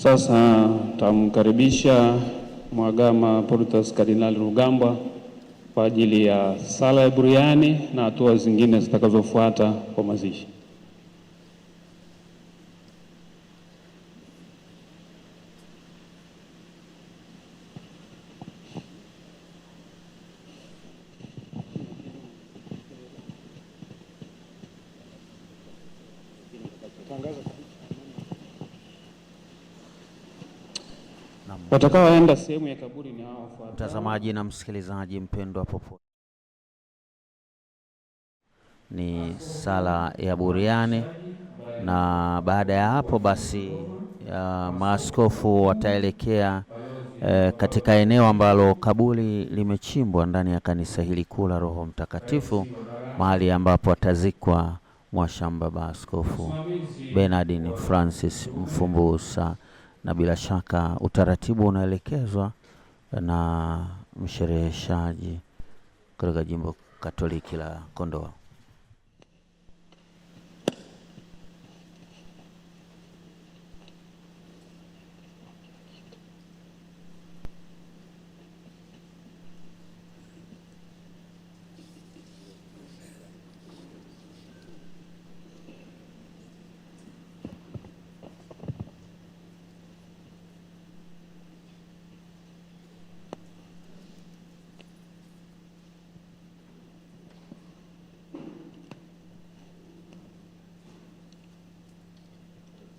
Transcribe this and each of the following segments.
Sasa tamkaribisha Mhagama Portas Kardinali Rugambwa kwa ajili ya sala ya buriani na hatua zingine zitakazofuata kwa mazishi. Watakaoenda sehemu ya kaburi ni hao wafuatao. Mtazamaji na msikilizaji mpendwa popote, ni sala ya buriani, na baada ya hapo basi maaskofu wataelekea katika eneo ambalo kaburi limechimbwa ndani ya kanisa hili kuu la Roho Mtakatifu, mahali ambapo atazikwa Mwashamba Baba Askofu Bernardin Francis Mfumbusa, na bila shaka utaratibu unaelekezwa na mshereheshaji katika Jimbo Katoliki la Kondoa.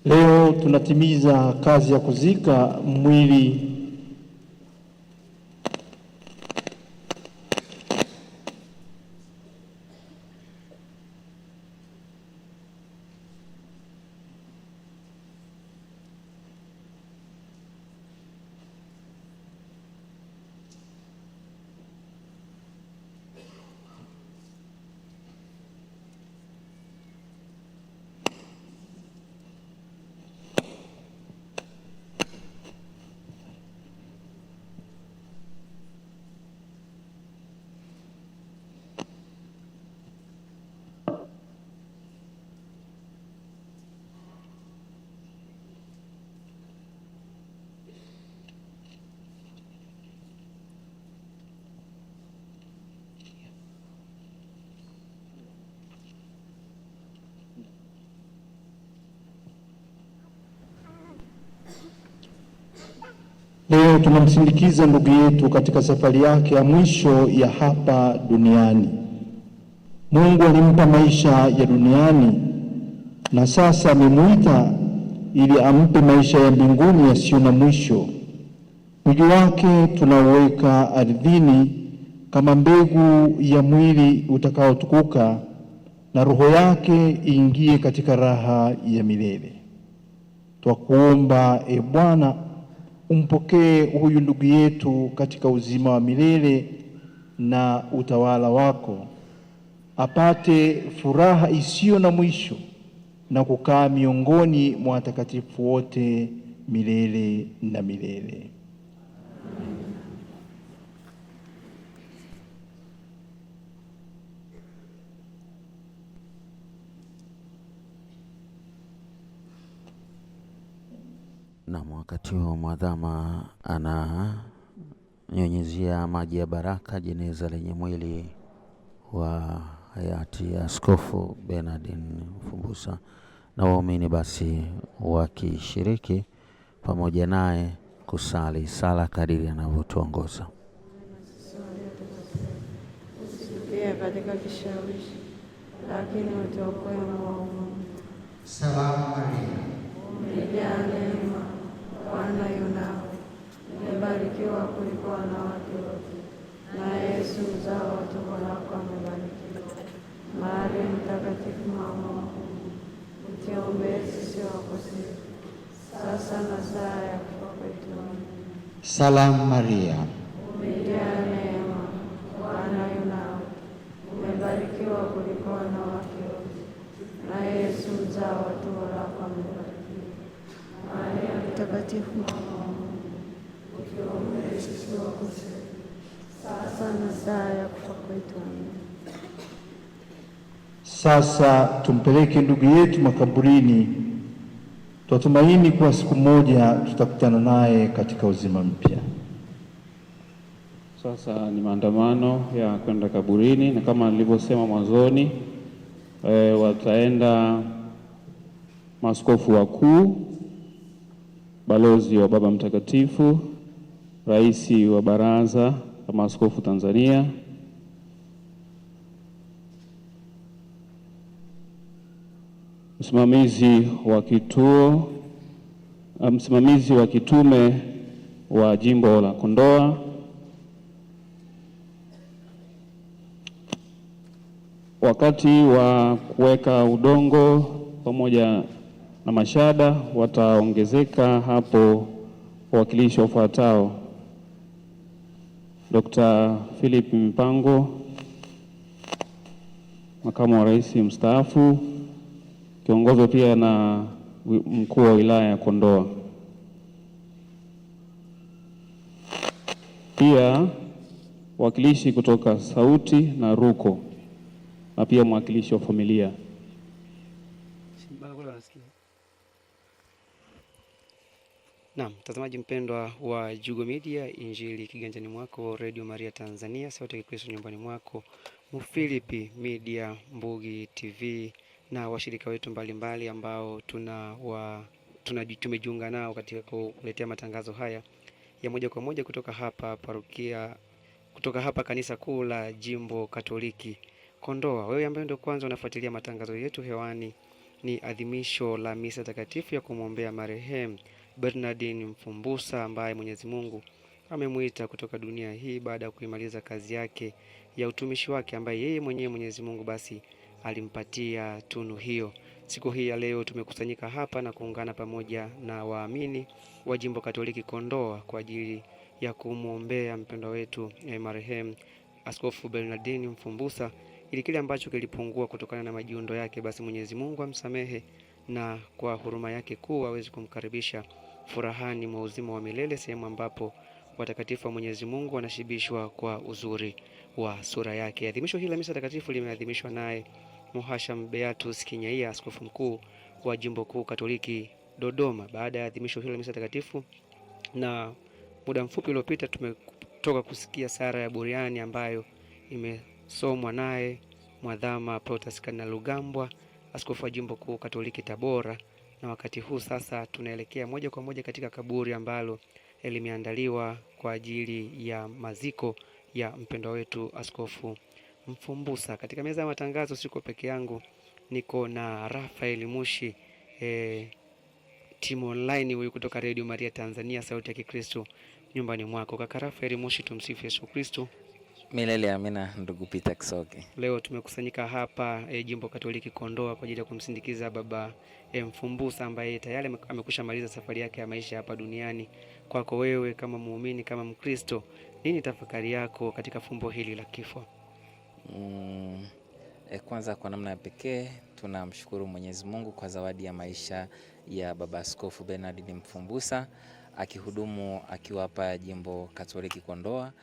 Leo tunatimiza kazi ya kuzika mwili Leo tunamsindikiza ndugu yetu katika safari yake ya mwisho ya hapa duniani. Mungu alimpa maisha ya duniani na sasa amemuita ili ampe maisha ya mbinguni yasiyo na mwisho. Mwili wake tunauweka ardhini kama mbegu ya mwili utakaotukuka, na roho yake iingie katika raha ya milele. Twakuomba e Bwana, umpokee huyu ndugu yetu katika uzima wa milele na utawala wako, apate furaha isiyo na mwisho na kukaa miongoni mwa watakatifu wote milele na milele. Na wakati huo mwadhama ananyunyizia maji ya baraka jeneza lenye mwili wa hayati Askofu Bernardin Mfumbusa, na waumini basi wakishiriki pamoja naye kusali sala kadiri anavyotuongoza. Usitutie katika kishawishi, lakini utuokoe maovu. Salamu Maria, umejaa neema, Bwana yu nawe, umebarikiwa kuliko wanawake wote, na Yesu mzao wa tumbo lako amebarikiwa. Maria Mtakatifu, mama wa Mungu, utuombee sisi wakosefu, sasa na saa ya kufa kwetu. Salamu Maria, umejaa neema, Bwana yu nawe, umebarikiwa kuliko wanawake wote, na Yesu mzao wa tumbo lako amebarikiwa. Maria Mtakatifu, mama wa Mungu, utuombee sisi wakosefu, sasa na saa ya kufa kwetu. Sasa tumpeleke ndugu yetu makaburini Tunatumaini kuwa siku moja tutakutana naye katika uzima mpya. Sasa ni maandamano ya kwenda kaburini, na kama nilivyosema mwanzoni, wataenda maaskofu wakuu, balozi wa Baba Mtakatifu, rais wa Baraza la Maaskofu Tanzania, msimamizi wa kitume wa jimbo la Kondoa, wakati wa kuweka udongo pamoja na mashada wataongezeka hapo wawakilishi wafuatao: Dr. Philip Mpango, makamu wa rais mstaafu, kiongozwa pia na mkuu wa wilaya ya Kondoa. Pia wakilishi kutoka Sauti na Ruko, na pia mwakilishi wa familia. Naam, mtazamaji mpendwa wa Jugo Media, Injili kiganjani mwako, Radio Maria Tanzania, sauti ya Kristo nyumbani mwako, Mufilipi Media, Mbugi TV na washirika wetu mbalimbali ambao tumejiunga nao katika kuletea matangazo haya ya moja kwa moja kutoka hapa kanisa kuu la Jimbo Katoliki Kondoa. Wewe ambaye ndio kwanza unafuatilia matangazo yetu hewani, ni adhimisho la misa takatifu ya kumwombea marehemu Bernardine Mfumbusa ambaye Mwenyezi Mungu amemuita kutoka dunia hii baada ya kuimaliza kazi yake ya utumishi wake, ambaye yeye mwenyewe Mwenyezi Mungu basi alimpatia tunu hiyo. Siku hii ya leo tumekusanyika hapa na kuungana pamoja na waamini wa Jimbo Katoliki Kondoa kwa ajili ya kumwombea mpendwa wetu marehemu Askofu Bernardine Mfumbusa, ili kile ambacho kilipungua kutokana na majiundo yake basi Mwenyezi Mungu amsamehe na kwa huruma yake kuu aweze kumkaribisha furahani mwa uzima wa milele, sehemu ambapo watakatifu wa Mwenyezi Mungu wanashibishwa kwa uzuri wa sura yake. Adhimisho hili la misa takatifu limeadhimishwa naye Mhashamu Beatus Kinyaia, askofu mkuu wa Jimbo Kuu Katoliki Dodoma. Baada ya adhimisho hili la misa takatifu, na muda mfupi uliopita tumetoka kusikia sala ya buriani ambayo imesomwa naye Mwadhama Protas Kardinali Rugambwa, askofu wa Jimbo Kuu Katoliki Tabora, na wakati huu sasa tunaelekea moja kwa moja katika kaburi ambalo limeandaliwa kwa ajili ya maziko ya mpendwa wetu Askofu Mfumbusa. Katika meza ya matangazo siko peke yangu, niko na Rafael Mushi, timu online huyu kutoka Radio Maria Tanzania, sauti ya Kikristo nyumbani mwako. Kaka Rafael Mushi, tumsifu Yesu Kristo. Milele amina. Ndugu Peter Kisoke, leo tumekusanyika hapa Jimbo Katoliki Kondoa kwa ajili ya kumsindikiza baba Mfumbusa ambaye tayari amekusha maliza safari yake ya maisha hapa duniani. Kwako wewe kama muumini, kama Mkristo, nini tafakari yako katika fumbo hili la kifo? Kwanza kwa namna ya pekee tunamshukuru Mwenyezi Mungu kwa zawadi ya maisha ya baba Askofu Bernardine Mfumbusa, akihudumu akiwa hapa Jimbo Katoliki Kondoa,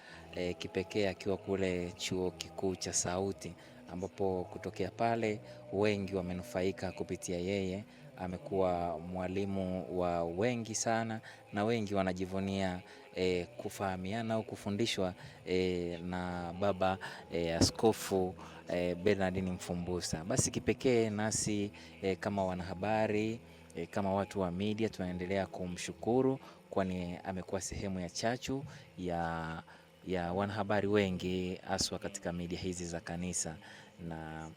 kipekee akiwa kule chuo kikuu cha Sauti, ambapo kutokea pale wengi wamenufaika kupitia yeye. Amekuwa mwalimu wa wengi sana, na wengi wanajivunia kufahamiana au kufundishwa na baba Askofu Bernardine Mfumbusa. Basi kipekee nasi kama wanahabari, kama watu wa media tunaendelea kumshukuru, kwani amekuwa sehemu ya chachu ya wanahabari wengi haswa katika media hizi za kanisa, na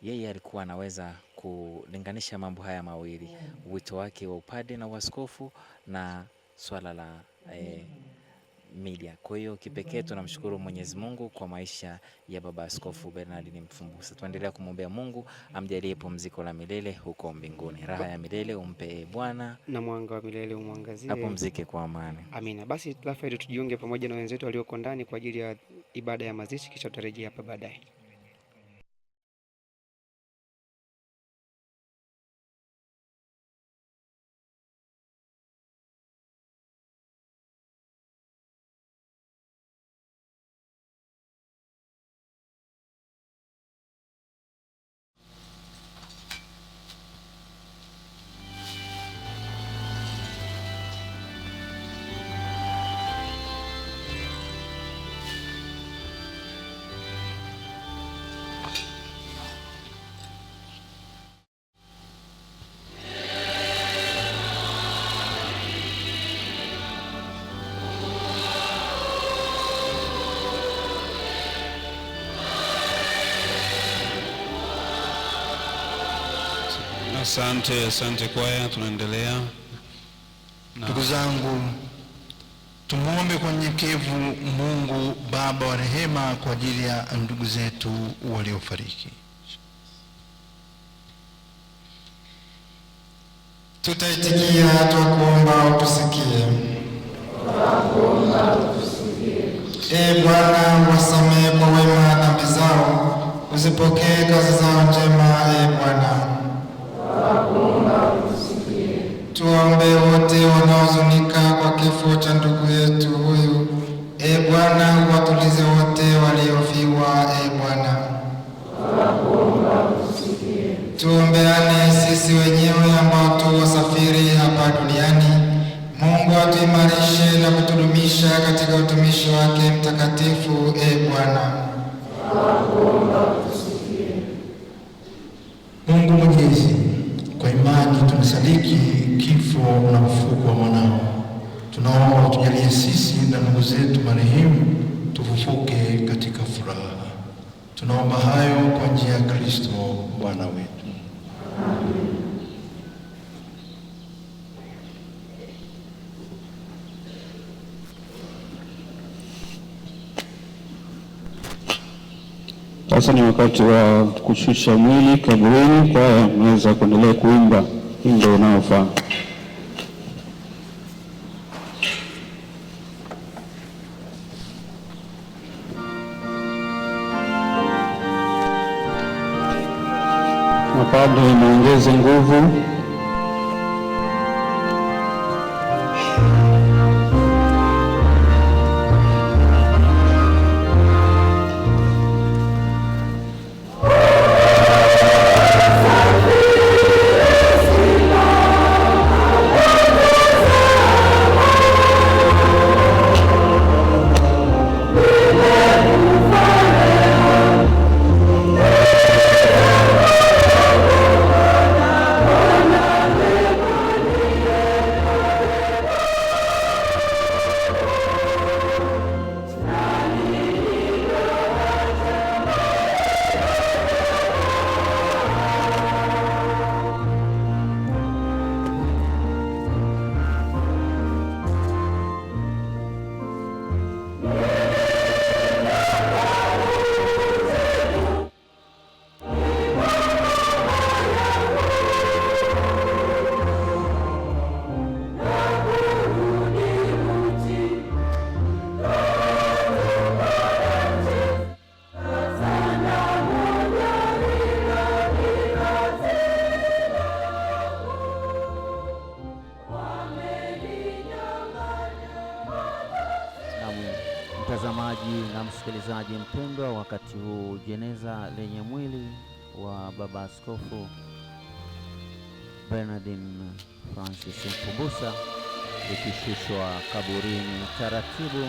yeye alikuwa anaweza kulinganisha mambo haya mawili, wito wake wa upade na uaskofu na swala la media. Kwa hiyo kipekee tunamshukuru Mwenyezi Mungu kwa maisha ya baba Askofu Bernardine Mfumbusa. Tuendelea kumwombea Mungu amjalie pumziko la milele huko mbinguni. Raha ya milele umpe Bwana, na mwanga wa milele umwangazie, apumzike kwa amani. Amina. Basi Rafael, tujiunge pamoja na wenzetu walioko ndani kwa ajili ya ibada ya mazishi, kisha tutarejea hapa baadaye. Asante kwaya, tunaendelea. Ndugu zangu, tumuombe kwa unyenyekevu Mungu Baba wa rehema kwa ajili ya ndugu zetu waliofariki. Tutaitikia tukuomba utusikie. Bwana, wasamehe kwa wema dhambi zao, usipokee kazi zao njema. Bwana, tuombe wote wanaohuzunika kwa kifo cha ndugu yetu huyu. Bwana, watulize wote waliofiwa. Bwana, tuombeane sisi wenyewe ambao tu wasafiri hapa duniani. Mungu atuimarishe na kutudumisha katika utumishi wake mtakatifu. Bwana, Mungu Mwenyezi, kwa imani tunasadiki kifo na ufufuko wa mwanao. Tunaomba utujalie sisi na ndugu zetu marehemu tufufuke katika furaha. Tunaomba hayo kwa njia ya Kristo Bwana wetu. Amen. Sasa ni wakati wa kushusha mwili kaburini. Kwaya, mnaweza kuendelea kuimba wimbo unaofaa. Mapadri, muongeze nguvu. Mtazamaji na msikilizaji mpendwa, wakati huu jeneza lenye mwili wa Baba Askofu Bernardine Francis Mfumbusa likishushwa kaburini taratibu.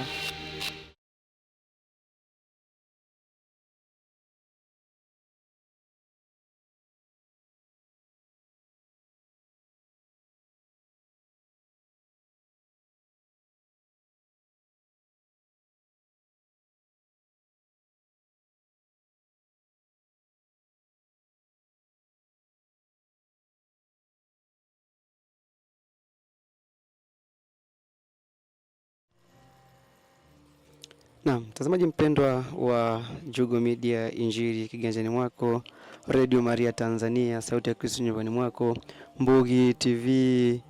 Naam, mtazamaji mpendwa wa Jugo Media, Injili kiganjani mwako, Radio Maria Tanzania, sauti ya Kristo nyumbani mwako, Mbugi TV,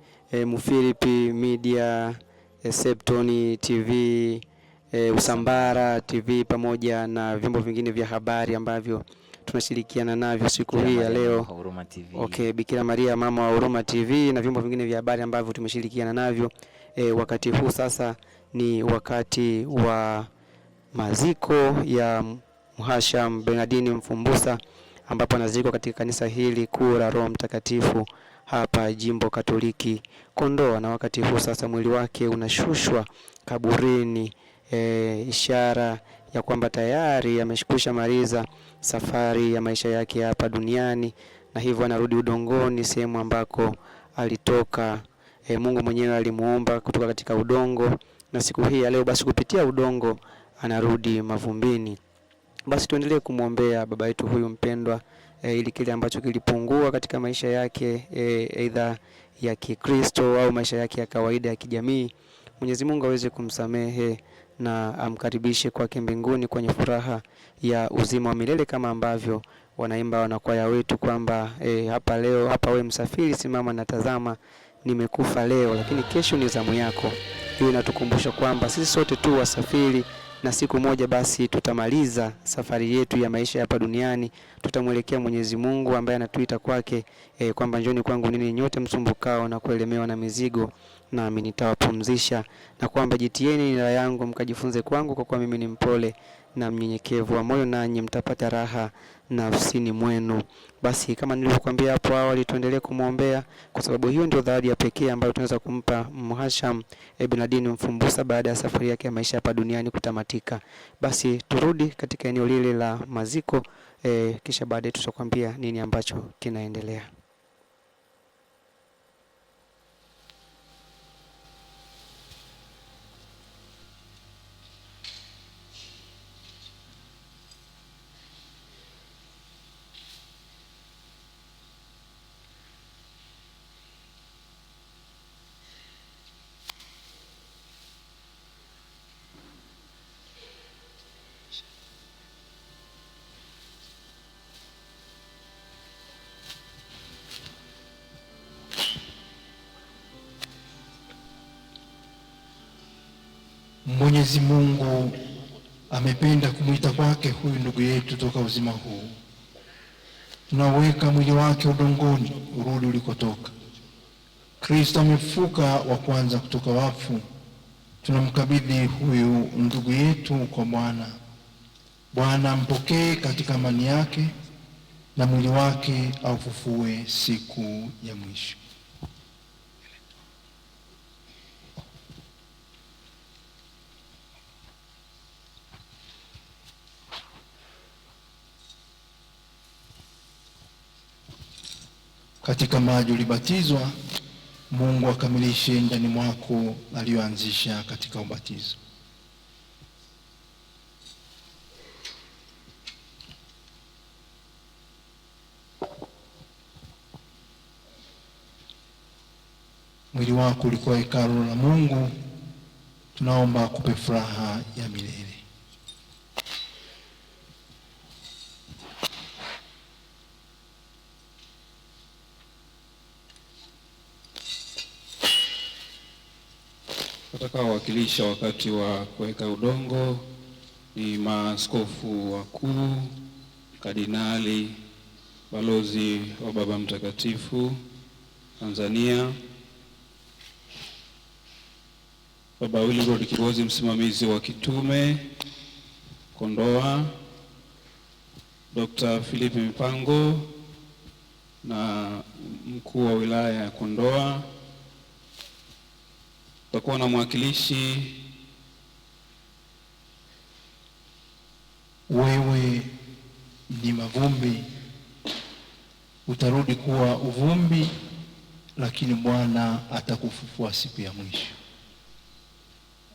Mufilipi Media, Septoni TV, Usambara TV pamoja na vyombo vingine vya habari ambavyo tunashirikiana navyo siku hii ya leo. Okay, Bikira Maria Mama wa Huruma TV na vyombo vingine vya habari ambavyo tumeshirikiana navyo. Wakati huu sasa ni wakati wa maziko ya Mhashamu Bernardine Mfumbusa, ambapo anazikwa katika kanisa hili kuu la Roho Mtakatifu hapa Jimbo Katoliki Kondoa, na wakati huu sasa mwili wake unashushwa kaburini, ishara ya kwamba tayari ameshukisha maliza safari ya maisha yake hapa duniani, na hivyo anarudi udongoni, sehemu ambako alitoka. Mungu mwenyewe alimuumba kutoka katika udongo, na siku hii ya leo basi kupitia udongo anarudi mavumbini. Basi tuendelee kumwombea baba yetu huyu mpendwa, ili kile ambacho kilipungua katika maisha yake aidha ya Kikristo au maisha yake ya kawaida ya kijamii, Mwenyezi Mungu aweze kumsamehe na amkaribishe kwake mbinguni kwenye furaha ya uzima wa milele, kama ambavyo wanaimba wanakwaya wetu kwamba hapa leo, hapa we msafiri, simama na tazama, nimekufa leo lakini kesho ni zamu yako. Hiyo inatukumbusha kwamba sisi sote tu wasafiri, na siku moja basi tutamaliza safari yetu ya maisha hapa duniani, tutamwelekea Mwenyezi Mungu ambaye anatuita kwake kwamba njoni kwangu ninyi nyote msumbukao na kuelemewa na mizigo, nami nitawapumzisha, na kwamba jitieni nira yangu mkajifunze kwangu, kwa kuwa mimi ni mpole na mnyenyekevu wa moyo, nanyi mtapata raha nafsini mwenu. Basi kama nilivyokuambia hapo awali, tuendelee kumwombea, kwa sababu hiyo ndio zawadi ya pekee ambayo tunaweza kumpa Mhasham Bernardin Mfumbusa baada ya safari yake ya maisha hapa duniani kutamatika. Basi turudi katika eneo lile la maziko, kisha baadaye tutakwambia nini ambacho kinaendelea. Mwenyezi Mungu amependa kumwita kwake huyu ndugu yetu toka uzima huu. Tunaweka mwili wake udongoni urudi ulikotoka. Kristo amefuka wa kwanza kutoka wafu. Tunamkabidhi huyu ndugu yetu kwa Bwana. Bwana ampokee katika amani yake na mwili wake aufufue siku ya mwisho. Katika maji ulibatizwa, Mungu akamilishe ndani mwako aliyoanzisha katika ubatizo. Mwili wako ulikuwa hekalu la Mungu, tunaomba akupe furaha ya milele. Watakaowakilisha wakati wa kuweka udongo ni maaskofu wakuu, kardinali, balozi wa Baba Mtakatifu Tanzania, Baba Wilbrod Kibozi, msimamizi wa kitume Kondoa, Dr. Philip Mipango na mkuu wa wilaya ya Kondoa. Tutakuwa na mwakilishi. Wewe ni mavumbi, utarudi kuwa uvumbi, lakini Bwana atakufufua siku ya mwisho.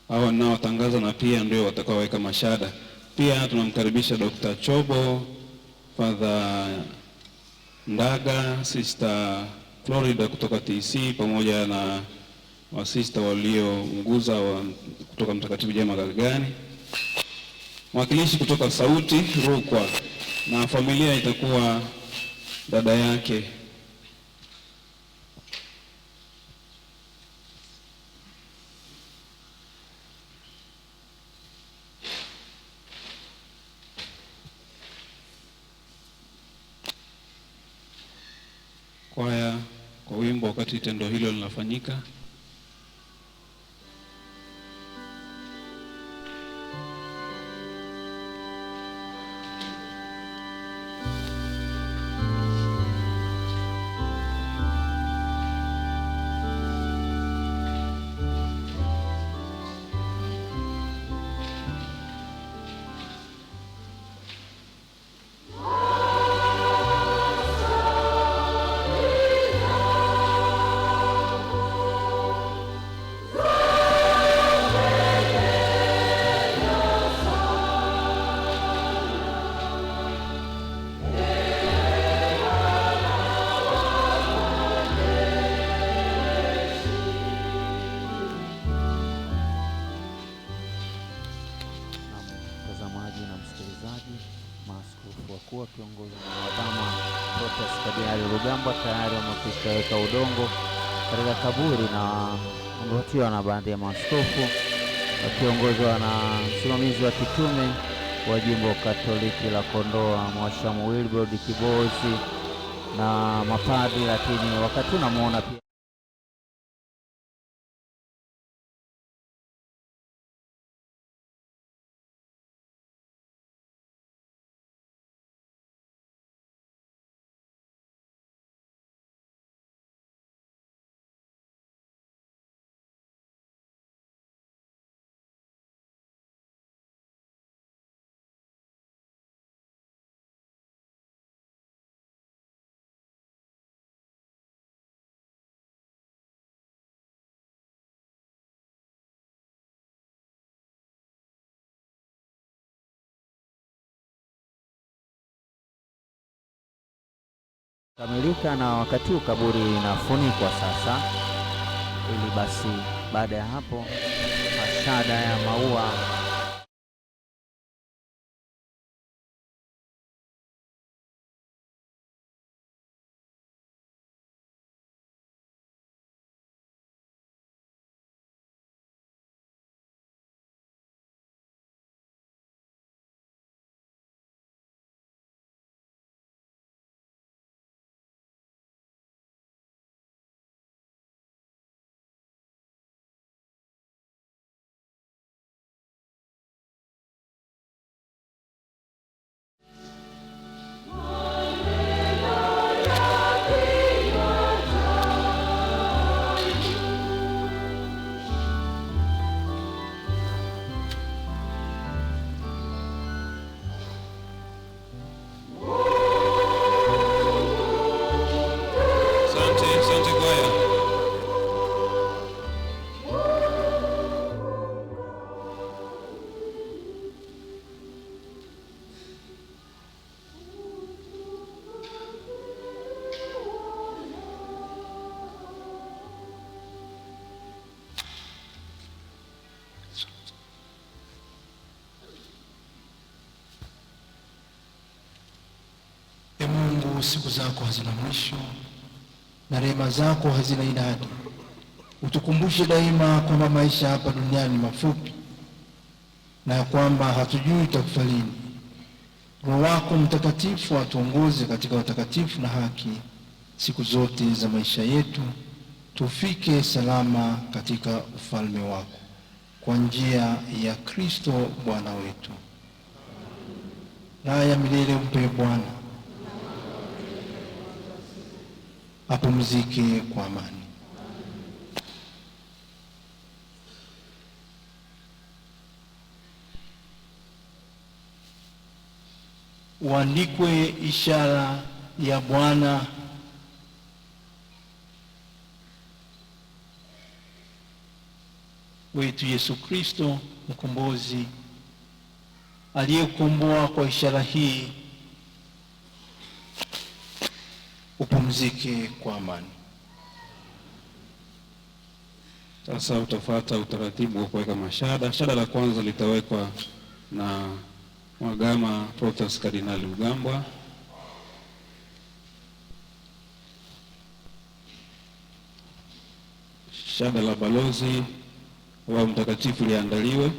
Hawa ninaotangaza na pia ndio watakaoweka mashada. Pia tunamkaribisha Dr. Chobo, Father Ndaga, Sister Florida kutoka TC, pamoja na wasista walioongoza kutoka Mtakatifu Jema Galgani, mwakilishi kutoka Sauti Rukwa, na familia itakuwa dada yake. Kwaya kwa wimbo wakati tendo hilo linafanyika. kama Protas Kardinali Rugambwa tayari wamekwisha weka udongo katika kaburi na wamefuatiwa na baadhi ya maaskofu wakiongozwa na msimamizi wa kitume wa Jimbo Katoliki la Kondoa Mhashamu Wilbrod Kibozi na mapadri, lakini wakati unamuona pia kamilika na wakati kaburi linafunikwa sasa, ili basi baada ya hapo mashada ya maua siku zako hazina mwisho na rehema zako hazina idadi. Utukumbushe daima kwamba maisha hapa duniani mafupi na kwamba hatujui itakufa lini. Roho wako Mtakatifu atuongoze katika utakatifu na haki siku zote za maisha yetu, tufike salama katika ufalme wako, kwa njia ya Kristo Bwana wetu. Raha ya milele umpe Bwana, apumzike kwa amani. Uandikwe ishara ya Bwana wetu Yesu Kristo mkombozi, aliyekukomboa kwa ishara hii. Upumzike kwa amani. Sasa utafuata utaratibu wa kuweka mashada. Shada la kwanza litawekwa na Mhagama Protas Kardinali Rugambwa. Shada la balozi wa mtakatifu liandaliwe.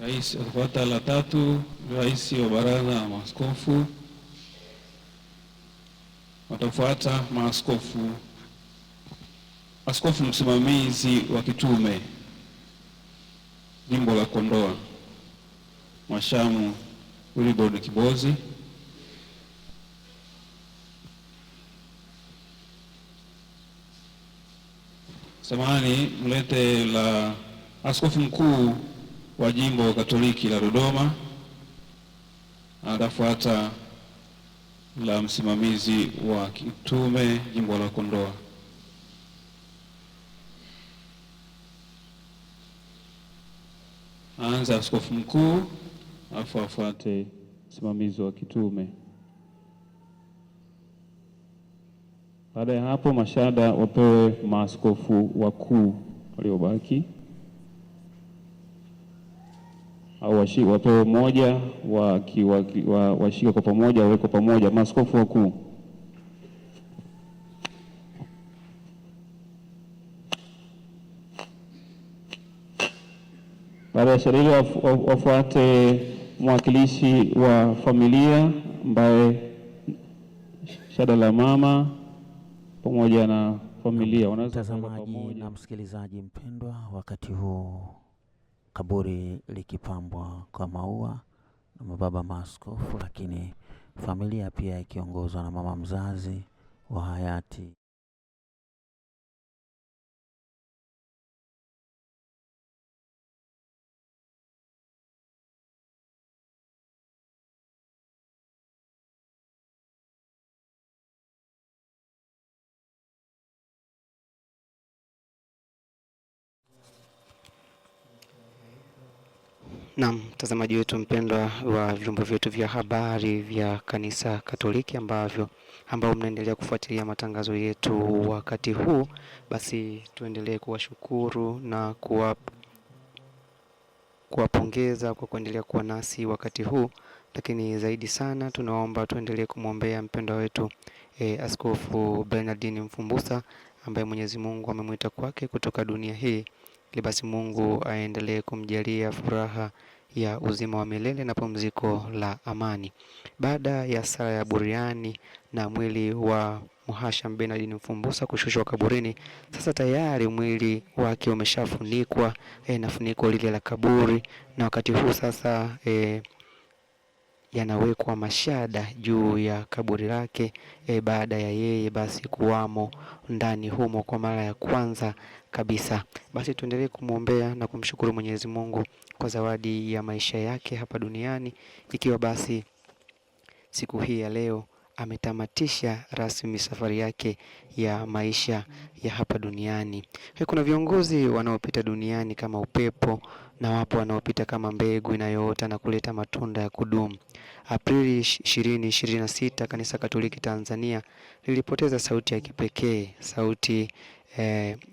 Rais atafuata la tatu, rais wa baraza la maaskofu. Watafuata maaskofu, askofu msimamizi wa kitume Jimbo la Kondoa Mhashamu Wilbrod Kibozi. Samahani, mlete la askofu mkuu wa Jimbo Katoliki la Dodoma. Atafuata la msimamizi wa kitume Jimbo la Kondoa. Aanze askofu mkuu, afu afuate msimamizi wa kitume. Baada ya hapo mashada wapewe maaskofu wakuu waliobaki, au wapewe moja, washike kwa pamoja, waweke pamoja. Maaskofu wakuu, baada ya sherehe ile wafuate mwakilishi wa familia ambaye shada la mama pamoja na familia. Mtazamaji na msikilizaji mpendwa, wakati huu kaburi likipambwa kwa maua na mababa maaskofu, lakini familia pia ikiongozwa na mama mzazi wa hayati Na mtazamaji wetu mpendwa wa vyombo vyetu vya habari vya Kanisa Katoliki ambao mnaendelea kufuatilia matangazo yetu wakati huu, basi tuendelee kuwashukuru na kuwapongeza kwa kuendelea kuwa nasi wakati huu, lakini zaidi sana tunaomba tuendelee kumwombea mpendwa wetu Askofu Bernardin Mfumbusa ambaye Mwenyezi Mungu amemwita kwake kutoka dunia hii, ili basi Mungu aendelee kumjalia furaha ya uzima wa milele na pumziko la amani. Baada ya sala ya buriani na mwili wa Mhashamu Bernardin Mfumbusa kushushwa kaburini, sasa tayari mwili wake umeshafunikwa na funiko lile la kaburi, na wakati huu sasa yanawekwa mashada juu ya kaburi lake baada ya yeye basi kuwamo ndani humo kwa mara ya kwanza kabisa. Basi tuendelee kumwombea na kumshukuru Mwenyezi Mungu kwa zawadi ya maisha yake hapa duniani, ikiwa basi siku hii ya leo ametamatisha rasmi safari yake ya maisha ya hapa duniani. Kuna viongozi wanaopita duniani kama upepo, na wapo wanaopita kama mbegu inayoota na kuleta matunda ya kudumu. Aprili 2026 Kanisa Katoliki Tanzania lilipoteza sauti ya kipekee, sauti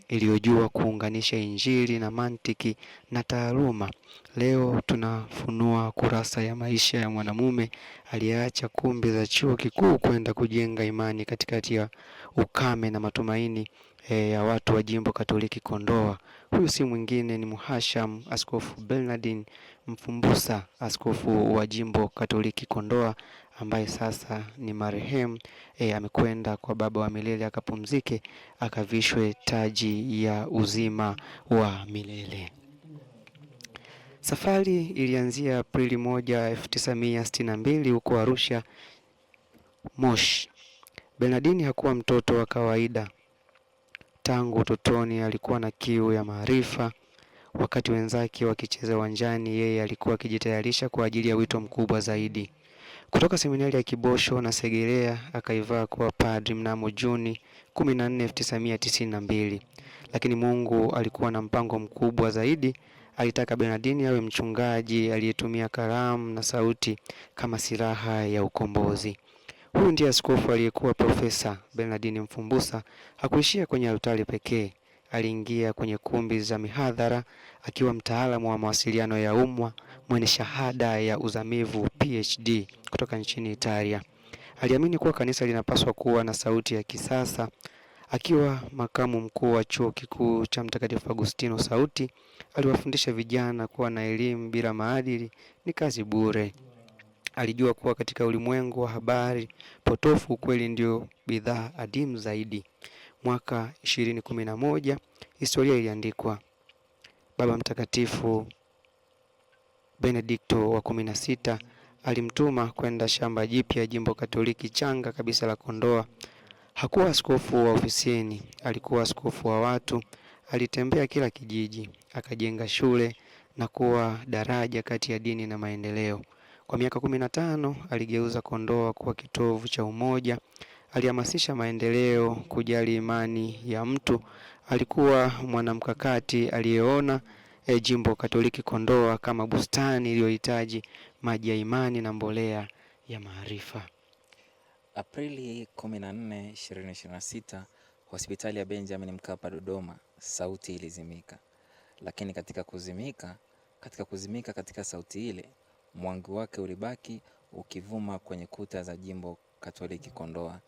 iliyojua kuunganisha Injili na mantiki na taaluma. Leo tunafunua kurasa ya maisha ya mwanamume aliyeacha kumbi za chuo kikuu kwenda kujenga imani katikati ya ukame na matumaini ya watu wa Jimbo Katoliki Kondoa. Huyu si mwingine ni Mhashamu Askofu Bernardin Mfumbusa, askofu wa Jimbo Katoliki Kondoa, ambaye sasa ni marehemu. Amekwenda kwa Baba wa milele akapumzike, akavishwe taji ya uzima wa milele. Safari ilianzia Aprili 1, 1962 huko Arusha, Moshi. Bernardin hakuwa mtoto wa kawaida. Tangu utotoni alikuwa na kiu ya maarifa. Wakati wenzake wakicheza uwanjani, yeye alikuwa akijitayarisha kwa ajili ya wito mkubwa zaidi. Kutoka seminari ya Kibosho na Segerea akaivaa kuwa padri mnamo Juni 14, 1992. Lakini Mungu alikuwa na mpango mkubwa zaidi. Alitaka Bernardin awe mchungaji aliyetumia kalamu na sauti kama silaha ya ukombozi. Huyu ndiye askofu aliyekuwa Profesa Bernardin Mfumbusa. Hakuishia kwenye altari pekee. Aliingia kwenye kumbi za mihadhara akiwa mtaalamu wa mawasiliano ya umma mwenye shahada ya uzamivu PhD kutoka nchini Italia. Aliamini kuwa kanisa linapaswa kuwa na sauti ya kisasa. Akiwa makamu mkuu wa chuo kikuu cha Mtakatifu Agustino Sauti, aliwafundisha vijana kuwa na elimu bila maadili ni kazi bure. Alijua kuwa katika ulimwengu wa habari potofu, ukweli ndio bidhaa adimu zaidi. Mwaka 2011 historia iliandikwa. Baba Mtakatifu Benedikto wa 16 alimtuma kwenda shamba jipya Jimbo Katoliki changa kabisa la Kondoa. Hakuwa askofu wa ofisini, alikuwa askofu wa watu. Alitembea kila kijiji, akajenga shule na kuwa daraja kati ya dini na maendeleo. Kwa miaka 15 aligeuza Kondoa kuwa kitovu cha umoja. Alihamasisha maendeleo, kujali imani ya mtu. Alikuwa mwanamkakati aliyeona Jimbo Katoliki Kondoa kama bustani iliyohitaji maji ya imani na mbolea ya maarifa. Aprili 14, 2026, hospitali ya Benjamin Mkapa Dodoma sauti ilizimika, lakini katika kuzimika katika sauti ile, mwanga wake ulibaki ukivuma kwenye kuta za Jimbo Katoliki Kondoa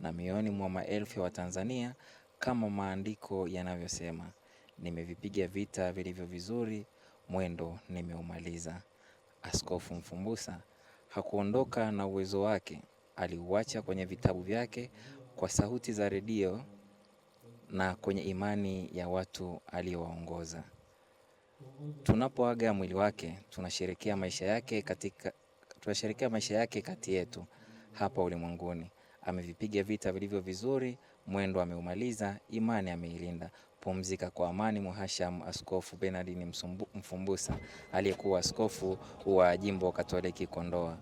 na mioyoni mwa maelfu ya Watanzania, kama maandiko yanavyosema: nimevipiga vita vilivyo vizuri, mwendo nimeumaliza. Askofu Mfumbusa hakuondoka na uwezo wake, aliuacha kwenye vitabu vyake, kwa sauti za redio na kwenye imani ya watu aliowaongoza. Tunapoaga mwili wake, tunasherehekea maisha yake kati yetu hapa ulimwenguni. Amevipiga vita vilivyo vizuri, mwendo ameumaliza, imani ameilinda. Pumzika kwa amani Mhashamu Askofu Bernardin Mfumbusa, aliyekuwa askofu wa Jimbo Katoliki Kondoa.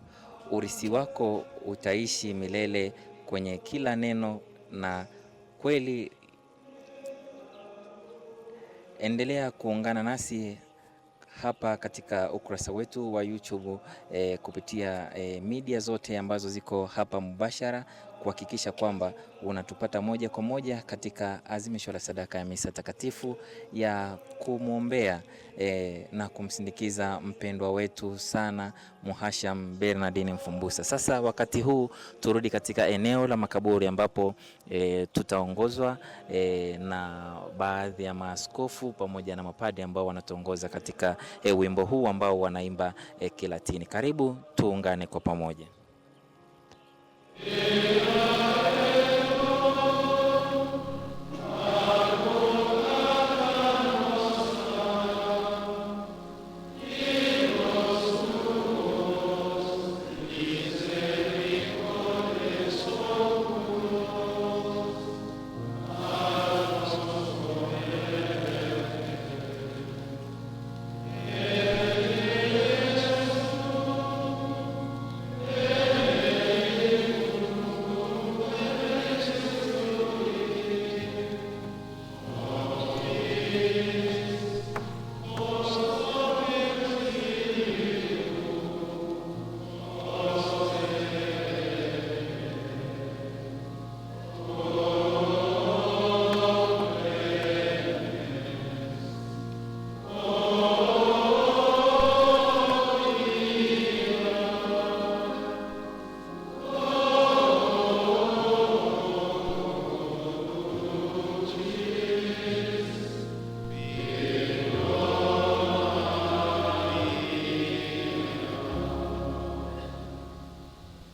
Urithi wako utaishi milele kwenye kila neno na kweli. Endelea kuungana nasi hapa katika ukurasa wetu wa YouTube kupitia media zote ambazo ziko hapa mubashara, kuhakikisha kwamba unatupata moja kwa moja katika azimisho la sadaka ya misa takatifu ya kumwombea na kumsindikiza mpendwa wetu sana Mhashamu Bernardin Mfumbusa. Sasa wakati huu turudi katika eneo la makaburi ambapo tutaongozwa na baadhi ya maaskofu pamoja na mapadi ambao wanatuongoza katika wimbo huu ambao wanaimba Kilatini. Karibu tuungane kwa pamoja.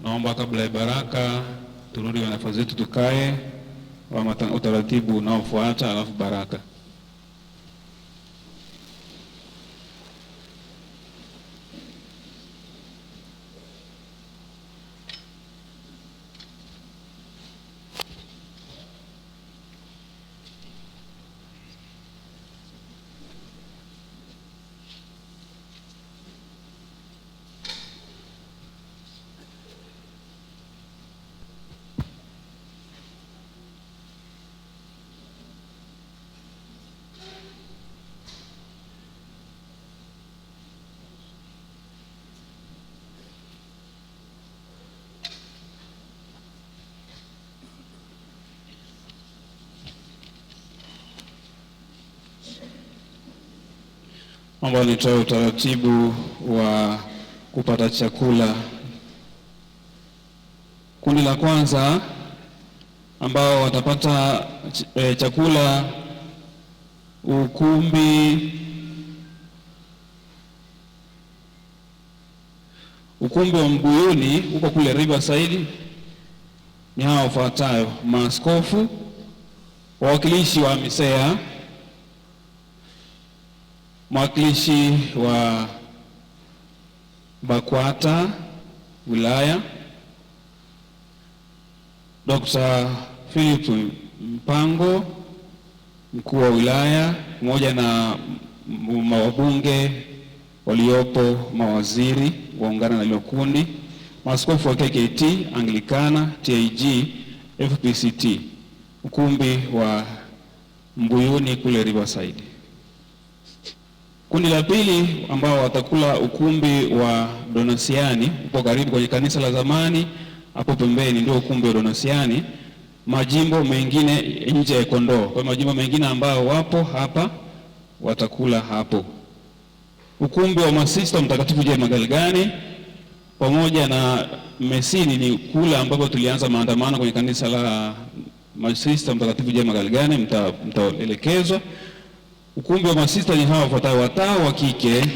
Naomba kabla ya baraka turudi wanafunzi wetu tukae wa utaratibu unaofuata, alafu baraka. Naomba nitoe utaratibu wa kupata chakula. Kundi la kwanza ambao watapata chakula ukumbi wa Mbuyuni huko kule Riverside ni hawa wafuatayo: maaskofu, wawakilishi wa misea, mwakilishi wa BAKWATA wilaya, Dr. Philip Mpango mkuu wa wilaya, pamoja na mawabunge waliopo, mawaziri waungana na hilo kundi, maaskofu wa KKT, Anglikana, TAG, FPCT, ukumbi wa Mbuyuni kule Riverside. Kundi la pili ambao watakula ukumbi wa Donasiani, upo karibu kwenye kanisa la zamani, hapo pembeni ndio ukumbi wa Donasiani. majimbo mengine nje ya Kondoa. Kwa majimbo mengine ambao wapo hapa watakula hapo. Ukumbi wa masista Mtakatifu J. Magalgani pamoja na Mesini ni kula ambapo tulianza maandamano kwenye kanisa la masista Mtakatifu J. Magalgani, mtaelekezwa. Ukumbi wa masista ni hawa wafuatao: watawa wa kike